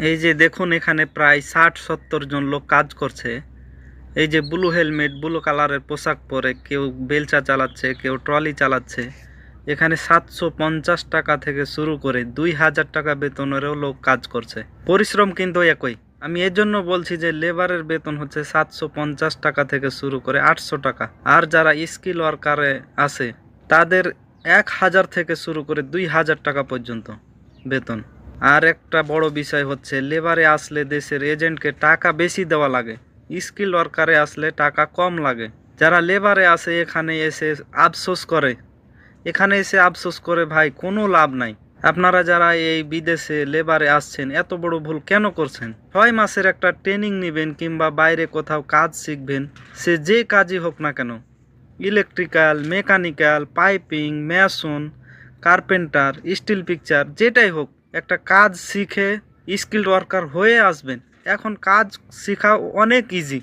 এই যে দেখুন এখানে প্রায় 60-70 জন লোক কাজ করছে। এই যে ব্লু হেলমেট, ব্লু কালারের পোশাক পরে কেউ বেলচা চালাচ্ছে, কেউ ট্রলি চালাচ্ছে। এখানে 750 টাকা থেকে শুরু করে 2000 টাকা বেতনেরও লোক কাজ করছে। পরিশ্রম কিন্তু একই। আমি এর জন্য বলছি যে লেবারের বেতন হচ্ছে 750 টাকা থেকে শুরু করে 800 টাকা। আর যারা স্কিল ওয়ার্কারে আছে তাদের 1000 থেকে শুরু করে 2000 টাকা পর্যন্ত বেতন। আর একটা বড় বিষয় হচ্ছে লেবারে আসলে দেশের এজেন্টকে টাকা বেশি দেওয়া লাগে, স্কিল ওয়ার্কারে আসলে টাকা কম লাগে। যারা লেবারে আসে এখানে এসে আফসোস করে, ভাই কোনো লাভ নাই। আপনারা যারা এই বিদেশে লেবারে আসছেন এত বড় ভুল কেন করছেন? 6 মাসের একটা ট্রেনিং নেবেন কিংবা বাইরে কোথাও কাজ শিখবেন, সে যে কাজই হোক না কেন, electrical, mechanical, piping, mason, carpenter, steel picture, যেটাই হোক একটা কাজ শিখে স্কিল্ড ওয়ার্কার হয়ে আসবেন। এখন কাজ শেখা অনেক ইজি।